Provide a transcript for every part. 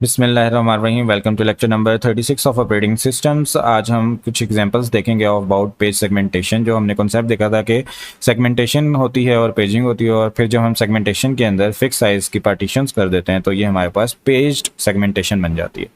बिस्मिल्लाहिर्रहमानिर्रहीम। Welcome to lecture number 36 of operating systems. आज हम कुछ एग्जांपल्स देखेंगे ऑफ अबाउट पेज सेगमेंटेशन। जो हमने कॉन्सेप्ट देखा था कि सेगमेंटेशन होती है और पेजिंग होती है, और फिर जब हम सेगमेंटेशन के अंदर फिक्स साइज की पार्टीशंस कर देते हैं तो ये हमारे पास पेज्ड सेगमेंटेशन बन जाती है।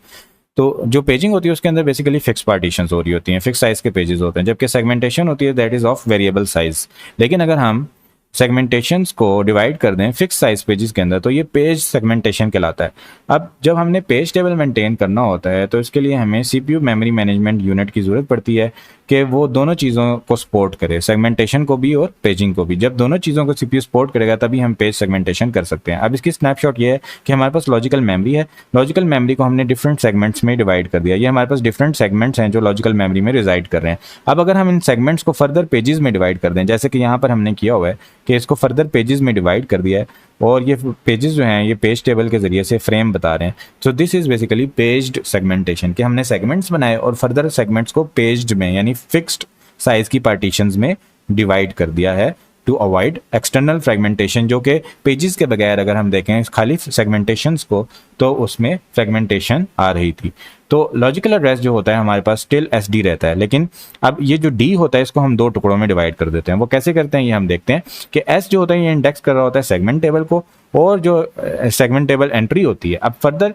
तो जो पेजिंग होती है उसके अंदर बेसिकली फिक्स पार्टीशंस हो रही होती हैं, फिक्स साइज के पेजेस होते हैं, जबकि सेगमेंटेशन होती है that is of variable size. लेकिन अगर हम सेगमेंटेशंस को डिवाइड कर दें फिक्स साइज पेजेस के अंदर तो ये पेज सेगमेंटेशन कहलाता है। अब जब हमने पेज टेबल मेंटेन करना होता है तो इसके लिए हमें सीपीयू मेमोरी मैनेजमेंट यूनिट की ज़रूरत पड़ती है कि वो दोनों चीज़ों को सपोर्ट करे, सेगमेंटेशन को भी और पेजिंग को भी। जब दोनों चीज़ों को सीपीयू सपोर्ट करेगा तभी हम पेज सेगमेंटेशन कर सकते हैं। अब इसकी स्नैपशॉट ये है कि हमारे पास लॉजिकल मेमोरी है, लॉजिकल मेमोरी को हमने डिफरेंट सेगमेंट्स में डिवाइड कर दिया। ये हमारे पास डिफरेंट सेगमेंट्स हैं जो लॉजिकल मेमोरी में रिजाइड कर रहे हैं। अब अगर हम इन सेगमेंट्स को फर्दर पेजेस में डिवाइड कर दें, जैसे कि यहाँ पर हमने किया हुआ है कि इसको फर्दर पेजेस में डिवाइड कर दिया है, और ये पेजेस जो हैं ये पेज टेबल के जरिए से फ्रेम बता रहे हैं। So this is basically पेज्ड segmentation, कि हमने सेगमेंट्स बनाए और फर्दर सेगमेंट्स को पेज्ड में यानी फिक्स्ड साइज की पार्टीशंस में डिवाइड कर दिया है टू अवॉइड एक्सटर्नल फ्रेगमेंटेशन। जो कि पेजेस के बगैर अगर हम देखें खाली सेगमेंटेशंस को तो उसमें फ्रेगमेंटेशन आ रही थी। तो लॉजिकल एड्रेस जो होता है हमारे पास स्टिल एस डी रहता है, लेकिन अब ये जो डी होता है इसको हम दो टुकड़ों में डिवाइड कर देते हैं। वो कैसे करते हैं ये हम देखते हैं कि एस जो होता है ये इंडेक्स कर रहा होता है सेगमेंट टेबल को, और जो सेगमेंट टेबल एंट्री होती है, अब फर्दर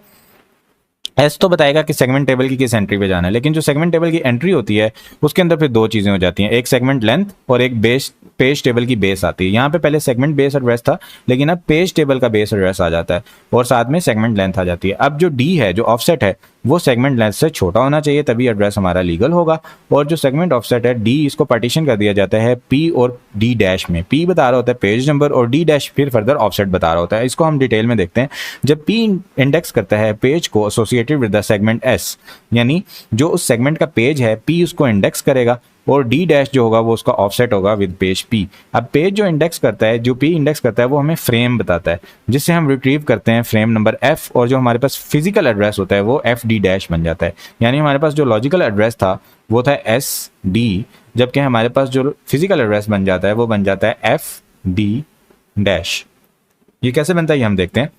एस तो बताएगा कि सेगमेंट टेबल की किस एंट्री पे जाना है, लेकिन जो सेगमेंट टेबल की एंट्री होती है उसके अंदर फिर दो चीज़ें हो जाती हैं, एक सेगमेंट लेंथ और एक बेस पेज टेबल की बेस आती है। यहाँ पे पहले सेगमेंट बेस एड्रेस था, लेकिन अब पेज टेबल का बेस एड्रेस आ जाता है और साथ में सेगमेंट लेंथ आ जाती है। अब जो डी है, जो ऑफसेट है, वो सेगमेंट लेंथ से छोटा होना चाहिए तभी एड्रेस हमारा लीगल होगा। और जो सेगमेंट ऑफसेट है डी, इसको पार्टीशन कर दिया जाता है पी और डी डैश में। पी बता रहा होता है पेज नंबर और डी डैश फिर फर्दर ऑफसेट बता रहा होता है। इसको हम डिटेल में देखते हैं। जब पी इंडेक्स करता है पेज को associated with the segment S, यानी जो उस सेगमेंट का पेज है पी उसको इंडेक्स करेगा, और डी डैश जो होगा वो उसका ऑफसेट होगा विद पेज पी। अब पेज जो इंडेक्स करता है, जो पी इंडेक्स करता है, वो हमें फ्रेम बताता है, जिससे हम रिट्रीव करते हैं फ्रेम नंबर एफ, और जो हमारे पास फिजिकल एड्रेस होता है वो एफ डी डैश बन जाता है। यानी हमारे पास जो लॉजिकल एड्रेस था वो था एस डी, जबकि हमारे पास जो फिजिकल एड्रेस बन जाता है वो बन जाता है एफ डी डैश। ये कैसे बनता है ये हम देखते हैं।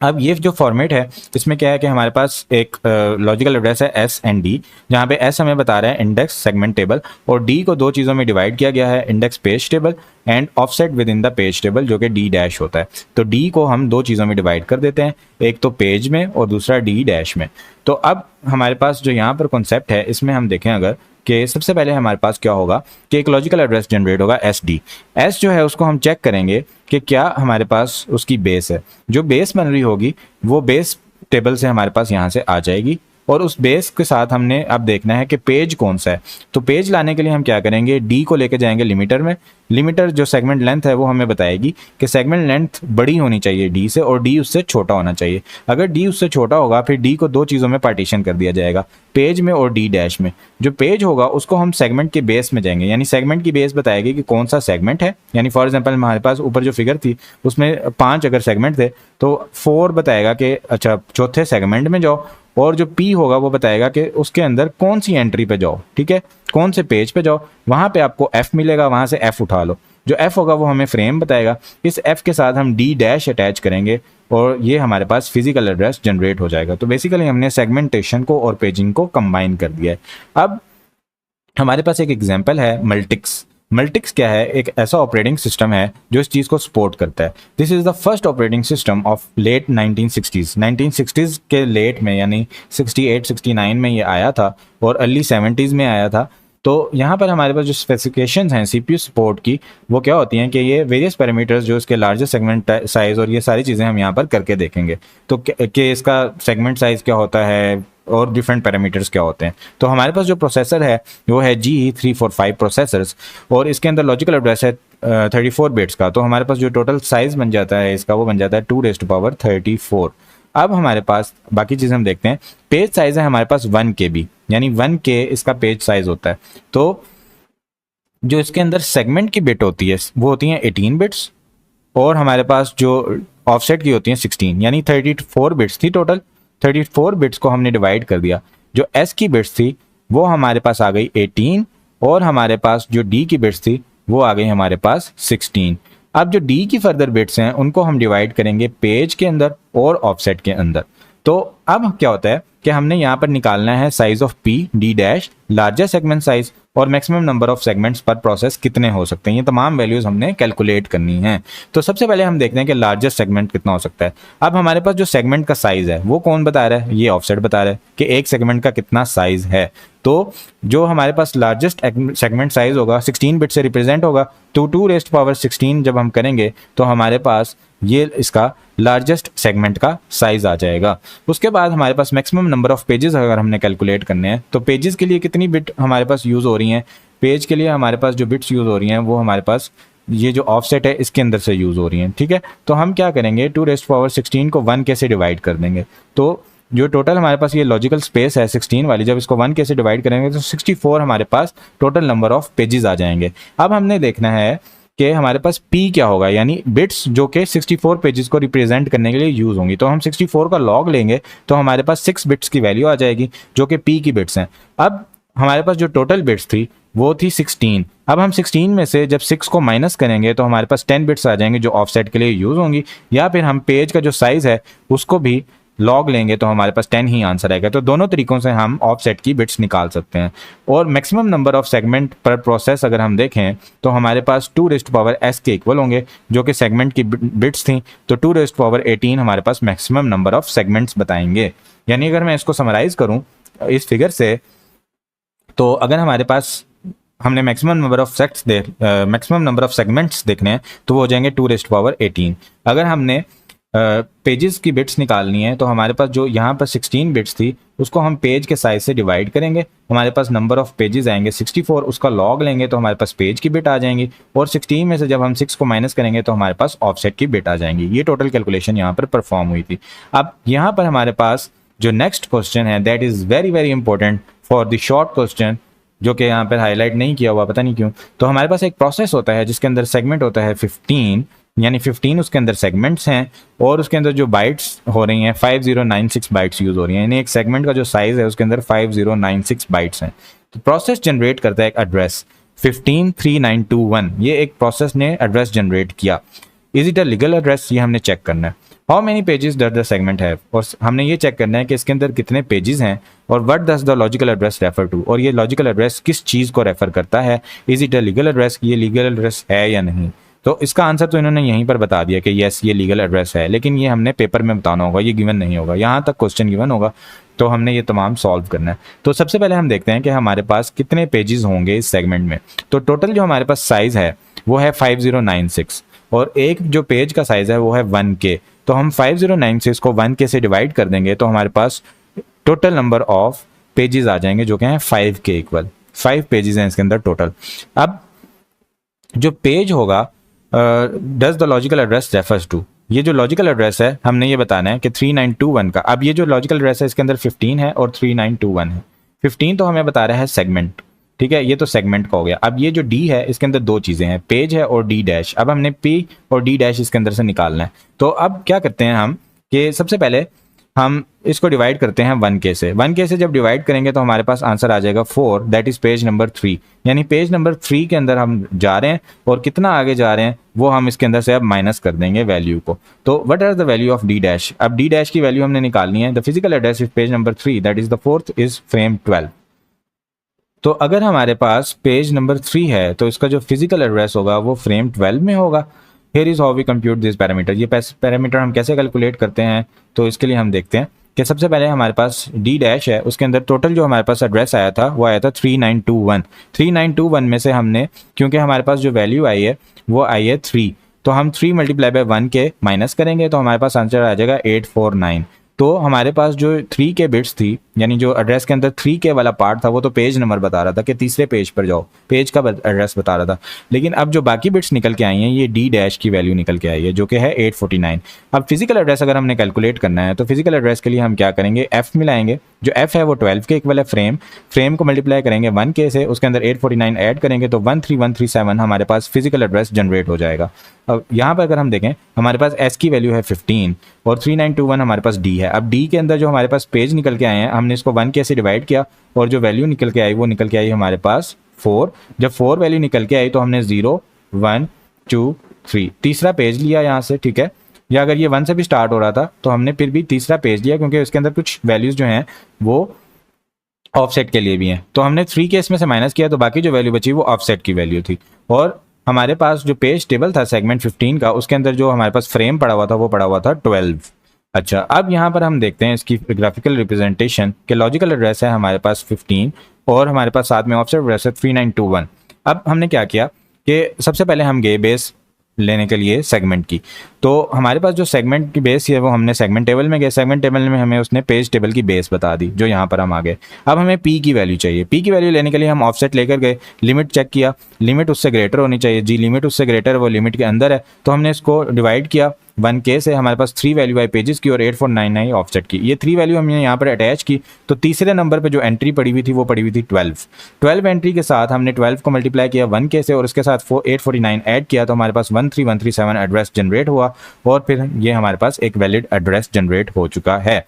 अब ये जो फॉर्मेट है इसमें क्या है कि हमारे पास एक लॉजिकल एड्रेस है एस एंड डी, जहाँ पे एस हमें बता रहा है इंडेक्स सेगमेंट टेबल, और डी को दो चीज़ों में डिवाइड किया गया है, index page table and offset with in the page table, जो कि डी डैश होता है। तो डी को हम दो चीज़ों में डिवाइड कर देते हैं, एक तो पेज में और दूसरा डी डैश में। तो अब हमारे पास जो यहाँ पर कॉन्सेप्ट है इसमें हम देखें अगर, कि सबसे पहले हमारे पास क्या होगा कि एक लॉजिकल एड्रेस जनरेट होगा एस डी। एस जो है उसको हम चेक करेंगे कि क्या हमारे पास उसकी बेस है। जो बेस बन रही होगी वो बेस टेबल से हमारे पास यहाँ से आ जाएगी, और उस बेस के साथ हमने अब देखना है कि पेज कौन सा है। तो पेज लाने के लिए हम क्या करेंगे, डी को लेके जाएंगे लिमिटर में। लिमिटर जो सेगमेंट लेंथ है वो हमें बताएगी कि सेगमेंट लेंथ बड़ी होनी चाहिए डी से, और डी उससे छोटा होना चाहिए। अगर डी उससे छोटा होगा फिर डी को दो चीज़ों में पार्टीशन कर दिया जाएगा, पेज में और डी डैश में। जो पेज होगा उसको हम सेगमेंट के बेस में जाएंगे, यानी सेगमेंट की बेस बताएगी कि कौन सा सेगमेंट है। यानी फॉर एग्जांपल हमारे पास ऊपर जो फिगर थी उसमें 5 अगर सेगमेंट थे तो 4 बताएगा कि अच्छा चौथे सेगमेंट में जाओ, और जो पी होगा वो बताएगा कि उसके अंदर कौन सी एंट्री पे जाओ, ठीक है, कौन से पेज पे जाओ, वहां पे आपको एफ मिलेगा, वहां से एफ उठा लो। जो एफ होगा वो हमें फ्रेम बताएगा, इस एफ के साथ हम डी डैश अटैच करेंगे और ये हमारे पास फिजिकल एड्रेस जनरेट हो जाएगा। तो बेसिकली हमने सेगमेंटेशन को और पेजिंग को कंबाइन कर दिया है। अब हमारे पास एक एग्जांपल है मल्टिक्स। मल्टिक्स क्या है, एक ऐसा ऑपरेटिंग सिस्टम है जो इस चीज़ को सपोर्ट करता है। This is the first operating system of late 1960s। 1960s के लेट में यानी 68 69 में ये आया था, और अर्ली 70s में आया था। तो यहाँ पर हमारे पास जो स्पेसिफिकेशंस हैं सीपीयू सपोर्ट की वो क्या होती हैं कि ये वेरियस पैरामीटर्स, जो इसके लार्जेस्ट सेगमेंट साइज और ये सारी चीज़ें हम यहाँ पर करके देखेंगे। तो कि इसका सेगमेंट साइज क्या होता है और डिफरेंट पैरामीटर्स क्या होते हैं। तो हमारे पास जो प्रोसेसर है वो है GE345 प्रोसेसर्स, और इसके अंदर लॉजिकल एड्रेस है 34 बिट्स का। तो हमारे पास जो टोटल साइज बन जाता है इसका वो बन जाता है 2⁻34। अब हमारे पास बाकी चीज़ें हम देखते हैं। पेज साइज है हमारे पास 1 KB, यानी 1 K इसका पेज साइज होता है। तो जो इसके अंदर सेगमेंट की बिट होती है वो होती हैं 18 बिट्स, और हमारे पास जो ऑफसेट की होती हैं 16, यानी 34 बिट्स थी टोटल। 34 बिट्स को हमने डिवाइड कर दिया। जो एस की बिट्स थी वो हमारे पास आ गई 18, और हमारे पास जो डी की बिट्स थी वो आ गई हमारे पास 16। अब जो डी की फर्दर बिट्स हैं उनको हम डिवाइड करेंगे पेज के अंदर और ऑफसेट के अंदर। तो अब क्या होता है कि हमने यहाँ पर निकालना है size of P D dash, largest segment size और मैक्सिमम नंबर ऑफ सेगमेंट्स पर प्रोसेस कितने हो सकते हैं। ये तमाम वैल्यूज हमने कैलकुलेट करनी है। तो सबसे पहले हम देखते हैं कि लार्जेस्ट सेगमेंट कितना हो सकता है। अब हमारे पास जो सेगमेंट का साइज है वो कौन बता रहा है, ये ऑफसेट बता रहा है कि एक सेगमेंट का कितना साइज है। तो जो हमारे पास लार्जेस्ट सेगमेंट साइज होगा 16 बिट से रिप्रेजेंट होगा, तो 2⁻16 जब हम करेंगे तो हमारे पास ये इसका लार्जेस्ट सेगमेंट का साइज आ जाएगा। उसके बाद हमारे पास मैक्सिमम नंबर ऑफ पेजेस अगर हमने कैलकुलेट करने हैं, तो पेजेस के लिए कितनी बिट हमारे पास यूज़ हो रही हैं। पेज के लिए हमारे पास जो बिट्स यूज़ हो रही हैं वो हमारे पास ये जो ऑफसेट है इसके अंदर से यूज़ हो रही हैं, ठीक है। तो हम क्या करेंगे, 2⁻16 को 1 के से डिवाइड कर देंगे। तो जो टोटल हमारे पास ये लॉजिकल स्पेस है 16 वाली, जब इसको 1 के से डिवाइड करेंगे तो 64 हमारे पास टोटल नंबर ऑफ पेजेस आ जाएंगे। अब हमने देखना है कि हमारे पास P क्या होगा, यानी बिट्स जो कि 64 पेजेस को रिप्रेजेंट करने के लिए यूज होंगी। तो हम 64 का लॉग लेंगे तो हमारे पास 6 बिट्स की वैल्यू आ जाएगी जो कि P की बिट्स हैं। अब हमारे पास जो टोटल बिट्स थी वो थी 16। अब हम 16 में से जब 6 को माइनस करेंगे तो हमारे पास 10 बिट्स आ जाएंगे जो ऑफसेट के लिए यूज होंगी, या फिर हम पेज का जो साइज है उसको भी लॉग लेंगे तो हमारे पास 10 ही आंसर आएगा। तो दोनों तरीकों से हम ऑफसेट की बिट्स निकाल सकते हैं। और मैक्सिमम नंबर ऑफ सेगमेंट पर प्रोसेस अगर हम देखें तो हमारे पास 2⁻s के इक्वल होंगे जो कि सेगमेंट की बिट्स थी। तो 2⁻18 हमारे पास मैक्सिमम नंबर ऑफ सेगमेंट्स बताएंगे। यानी अगर मैं इसको समराइज करूं इस फिगर से, तो अगर हमारे पास हमने मैक्सिमम नंबर ऑफ सेगमेंट्स देखने हैं तो वो हो जाएंगे 2⁻18। अगर हमने पेजेस की बिट्स निकालनी है तो हमारे पास जो यहाँ पर 16 बिट्स थी उसको हम पेज के साइज से डिवाइड करेंगे, हमारे पास नंबर ऑफ पेजेस आएंगे 64, उसका लॉग लेंगे तो हमारे पास पेज की बिट आ जाएंगी, और 16 में से जब हम 6 को माइनस करेंगे तो हमारे पास ऑफसेट की बिट आ जाएंगी। ये टोटल कैलकुलेशन यहाँ पर परफॉर्म हुई थी। अब यहाँ पर हमारे पास जो नेक्स्ट क्वेश्चन है that is very very important for the short question, जो कि यहाँ पर हाईलाइट नहीं किया हुआ, पता नहीं क्यों। तो हमारे पास एक प्रोसेस होता है जिसके अंदर सेगमेंट होता है 15, यानी 15 उसके अंदर सेगमेंट्स हैं और उसके अंदर जो बाइट्स हो रही हैं 5096 बाइट्स यूज हो रही हैं, यानी एक सेगमेंट का जो साइज है उसके अंदर 5096 बाइट्स हैं। तो प्रोसेस जनरेट करता है एक एड्रेस 153921, ये एक प्रोसेस ने एड्रेस जनरेट किया। Is it a legal address, ये हमने चेक करना है। How many pages does the segment have, और हमने ये चेक करना है कि इसके अंदर कितने पेजेस हैं, और what does the logical address refer to, और ये लॉजिकल एड्रेस किस चीज़ को रेफर करता है। Is it a legal address, ये लीगल एड्रेस है या नहीं। तो इसका आंसर तो इन्होंने यहीं पर बता दिया कि यस ये लीगल एड्रेस है, लेकिन ये हमने पेपर में बताना होगा, ये गिवन नहीं होगा। यहाँ तक क्वेश्चन गिवन होगा तो हमने ये तमाम सॉल्व करना है। तो सबसे पहले हम देखते हैं कि हमारे पास कितने पेजेस होंगे इस सेगमेंट में। तो टोटल जो हमारे पास साइज है वो है 5096, और एक जो पेज का साइज है वो है 1K। तो हम 5096 को 1K से डिवाइड कर देंगे तो हमारे पास टोटल नंबर ऑफ पेजेस आ जाएंगे जो कि हैं 5K इक्वल 5 पेजेस हैं इसके अंदर टोटल। अब जो पेज होगा does the logical address refers to, ये जो लॉजिकल एड्रेस है हमने ये बताना है कि 3921 का। अब ये जो लॉजिकल एड्रेस है इसके अंदर 15 है और 3921 है। 15 तो हमें बता रहा है सेगमेंट, ठीक है, ये तो सेगमेंट का हो गया। अब ये जो डी है इसके अंदर दो चीज़ें हैं, पेज है और डी डैश। अब हमने पी और डी डैश इसके अंदर से निकालना है। तो अब क्या करते हैं हम कि सबसे पहले हम इसको डिवाइड करते हैं 1K से। 1K से जब डिवाइड करेंगे तो हमारे पास आंसर आ जाएगा 4, दैट इज पेज नंबर 3। यानी पेज नंबर 3 के अंदर हम जा रहे हैं और कितना आगे जा रहे हैं वो हम इसके अंदर से अब माइनस कर देंगे वैल्यू को। तो what are the value of D dash, अब डी डैश की वैल्यू हमने निकालनी है। The physical address is page number 3, that is the fourth is frame 12। तो अगर हमारे पास पेज नंबर 3 है तो इसका जो फिजिकल एड्रेस होगा वो फ्रेम 12 में होगा। Here is how we compute this parameter, ये पैरामीटर हम कैसे कैलकुलेट करते हैं। तो इसके लिए हम देखते हैं कि सबसे पहले हमारे पास डी डैश है, उसके अंदर टोटल जो हमारे पास एड्रेस आया था वो आया था 3921। 3921 में से हमने, क्योंकि हमारे पास जो वैल्यू आई है वो आई है 3, तो हम 3 मल्टीप्लाई बाय 1K माइनस करेंगे तो हमारे पास आंसर आ जाएगा 849। तो हमारे पास जो 3K बिट्स थी, यानी जो एड्रेस के अंदर 3K वाला पार्ट था वो तो पेज नंबर बता रहा था कि तीसरे पेज पर जाओ, पेज का एड्रेस बता रहा था। लेकिन अब जो बाकी बिट्स निकल के आई हैं ये डी डैश की वैल्यू निकल के आई है जो कि है 849। अब फिजिकल एड्रेस अगर हमने कैलकुलेट करना है तो फिजिकल एड्रेस के लिए हम क्या करेंगे, एफ मिलाएंगे। जो एफ है वो 12 के इक्वल है फ्रेम को मल्टीप्लाई करेंगे 1K से, उसके अंदर 849 ऐड करेंगे तो 13137 हमारे पास फिजिकल एड्रेस जनरेट हो जाएगा। अब यहाँ पर अगर हम देखें हमारे पास एस की वैल्यू है 15 और 3921 हमारे पास डी है। अब डी के अंदर जो हमारे पास पेज निकल के आए हैं हमने इसको 1K से डिवाइड किया और जो वैल्यू निकल के आई वो निकल के आई हमारे पास 4। जब 4 वैल्यू निकल के आई तो हमने 0 1 2 3 तीसरा पेज लिया यहाँ से, ठीक है। या अगर ये 1 से भी स्टार्ट हो रहा था तो हमने फिर भी तीसरा पेज लिया, क्योंकि उसके अंदर कुछ वैल्यूज़ जो हैं वो ऑफसेट के लिए भी हैं। तो हमने 3 के इसमें से माइनस किया, तो बाकी जो वैल्यू बची वो ऑफसेट की वैल्यू थी। और हमारे पास जो पेज टेबल था सेगमेंट 15 का, उसके अंदर जो हमारे पास फ्रेम पड़ा हुआ था वो पड़ा हुआ था 12। अच्छा, अब यहाँ पर हम देखते हैं इसकी ग्राफिकल रिप्रेजेंटेशन के लॉजिकल एड्रेस है हमारे पास 15 और हमारे पास साथ में ऑफसेट एड्रेस है 3921। अब हमने क्या किया कि सबसे पहले हम गए बेस लेने के लिए सेगमेंट की। तो हमारे पास जो सेगमेंट की बेस है वो हमने सेगमेंट टेबल में गए, सेगमेंट टेबल में हमें उसने पेज टेबल की बेस बता दी, जो यहाँ पर हम आ गए। अब हमें पी की वैल्यू चाहिए। पी की वैल्यू लेने के लिए हम ऑफसेट लेकर गए, लिमिट चेक किया, लिमिट उससे ग्रेटर होनी चाहिए जी, लिमिट उससे ग्रेटर वो लिमिट के अंदर है, तो हमने इसको डिवाइड किया 1K से, हमारे पास 3 वैल्यू आई पेजेस की और 8499 ऑफसेट की। ये 3 वैल्यू हमने यहाँ पर अटैच की, तो तीसरे नंबर पे जो एंट्री पड़ी हुई थी वो पड़ी हुई थी 12 एंट्री के साथ हमने 12 को मल्टीप्लाई किया 1K से और उसके साथ 849 ऐड किया, तो हमारे पास 13137 एड्रेस जनरेट हुआ और फिर ये हमारे पास एक वैलिड एड्रेस जनरेट हो चुका है।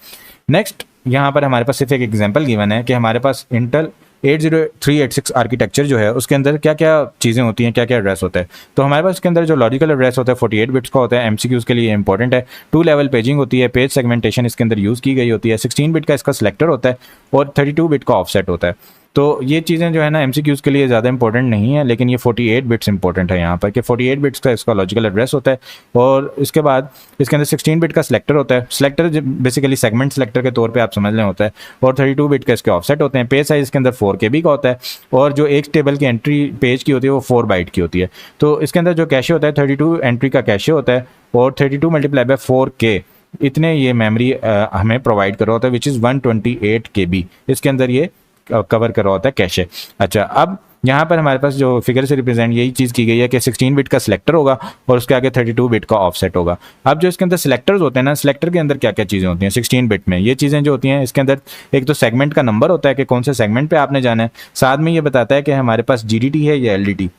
नेक्स्ट यहाँ पर हमारे पास सिर्फ एक एग्जांपल गिवन है कि हमारे पास इंटेल 80386 आर्किटेक्चर जो है उसके अंदर क्या क्या चीज़ें होती हैं, क्या क्या एड्रेस होता है। तो हमारे पास इसके अंदर जो लॉजिकल एड्रेस होता है 48 बिट्स का होता है, एमसीक्यूज़ के लिए इंपॉर्टेंट है। 2 लेवल पेजिंग होती है, पेज सेगमेंटेशन इसके अंदर यूज़ की गई होती है, 16 बिट का इसका सिलेक्टर होता है और 32 बिट का ऑफसेट होता है। तो ये चीज़ें जो है ना एमसीक्यूज़ के लिए ज़्यादा इंपॉर्टेंट नहीं है, लेकिन ये 48 बिट्स इंपॉर्टेंट है यहाँ पर कि 48 बिट्स का इसका लॉजिकल एड्रेस होता है। और इसके बाद इसके अंदर 16 बिट का सिलेक्टर होता है, सिलेक्टर बेसिकली सेगमेंट सिलेक्टर के तौर पे आप समझ लें होता है, और 32 बिट का इसके ऑफसेट होते हैं। पेज साइज इसके अंदर 4KB का होता है और जो एक टेबल की एंट्री पेज की होती है वो 4 बाइट की होती है। तो इसके अंदर जो कैशे होता है 32 एंट्री का कैशे होता है और 32 मल्टीप्लाई बाय 4K इतने ये मेमोरी हमें प्रोवाइड कर रहा होता है, विच इज़ 128 KB इसके अंदर ये कवर कर रहा होता है कैशे। अच्छा, अब यहाँ पर हमारे पास जो फिगर से रिप्रेजेंट यही चीज़ की गई है कि 16 बिट का सिलेक्टर होगा और उसके आगे 32 बिट का ऑफसेट होगा। अब जो इसके अंदर सिलेक्टर्स होते हैं ना, सिलेक्टर के अंदर क्या क्या चीज़ें होती हैं 16 बिट में, ये चीज़ें जो होती हैं इसके अंदर एक तो सेगमेंट का नंबर होता है कि कौन से सेगमेंट पे आपने जाना है, साथ में ये बताता है कि हमारे पास GDT है या LDT,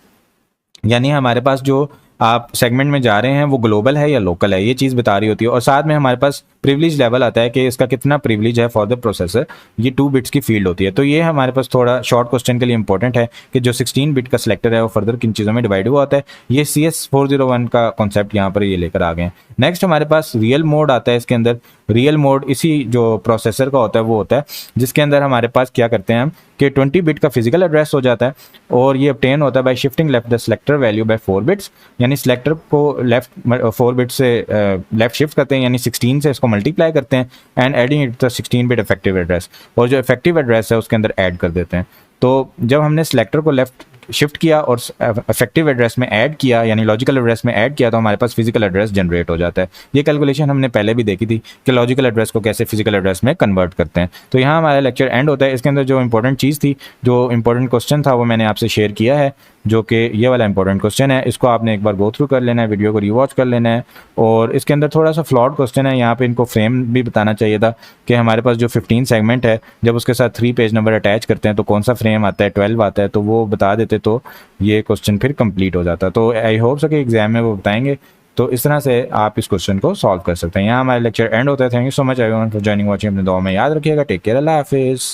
यानी हमारे पास जो आप सेगमेंट में जा रहे हैं वो ग्लोबल है या लोकल है, ये चीज़ बता रही होती है। और साथ में हमारे पास प्रिविलेज लेवल आता है कि इसका कितना प्रिविलेज है फॉर द प्रोसेसर, ये 2 बिट्स की फील्ड होती है। तो ये हमारे पास थोड़ा शॉर्ट क्वेश्चन के लिए इंपॉर्टेंट है कि जो 16 बिट का सिलेक्टर है वो फर्दर किन चीज़ों में डिवाइड हुआ होता है। ये CS401 का कॉन्सेप्ट यहाँ पर ये लेकर आ गए हैं। नेक्स्ट हमारे पास रियल मोड आता है, इसके अंदर रियल मोड इसी जो प्रोसेसर का होता है वो होता है, जिसके अंदर हमारे पास क्या करते हैं हम कि 20 बिट का फिजिकल एड्रेस हो जाता है और ये obtain होता है bye shifting left the selector value by 4 bits, यानी सिलेक्टर को लेफ्ट 4 बिट से लेफ्ट शिफ्ट करते हैं, यानी 16 से इसको मल्टीप्लाई करते हैं and adding it the 16 bit effective address, और जो इफेक्टिव एड्रेस है उसके अंदर ऐड कर देते हैं। तो जब हमने सिलेक्टर को लेफ्ट शिफ्ट किया और इफेक्टिव एड्रेस में ऐड किया, यानी लॉजिकल एड्रेस में ऐड किया, तो हमारे पास फिजिकल एड्रेस जनरेट हो जाता है। ये कैलकुलेशन हमने पहले भी देखी थी कि लॉजिकल एड्रेस को कैसे फिजिकल एड्रेस में कन्वर्ट करते हैं। तो यहाँ हमारा लेक्चर एंड होता है। इसके अंदर जो इंपॉर्टेंट चीज़ थी, जो इंपॉर्टेंट क्वेश्चन था वो मैंने आपसे शेयर किया है, जो कि ये वाला इंपॉर्टेंट क्वेश्चन है। इसको आपने एक बार गो थ्रू कर लेना है, वीडियो को रिवॉच कर लेना है। और इसके अंदर थोड़ा सा फ्लॉड क्वेश्चन है, यहाँ पे इनको फ्रेम भी बताना चाहिए था कि हमारे पास जो 15 सेगमेंट है जब उसके साथ 3 पेज नंबर अटैच करते हैं तो कौन सा फ्रेम आता है, 12 आता है, तो वो बता देते तो ये क्वेश्चन फिर कंप्लीट हो जाता। तो आई होप सो कि एग्जाम में वो बताएंगे, तो इस तरह से आप इस क्वेश्चन को सॉल्व कर सकते हैं। यहाँ हमारा लेक्चर एंड होता है। Thank you so much everyone for joining, watching. अपने दुआ में याद रखिएगा। टेक केयर, अल्लाह हाफिज़।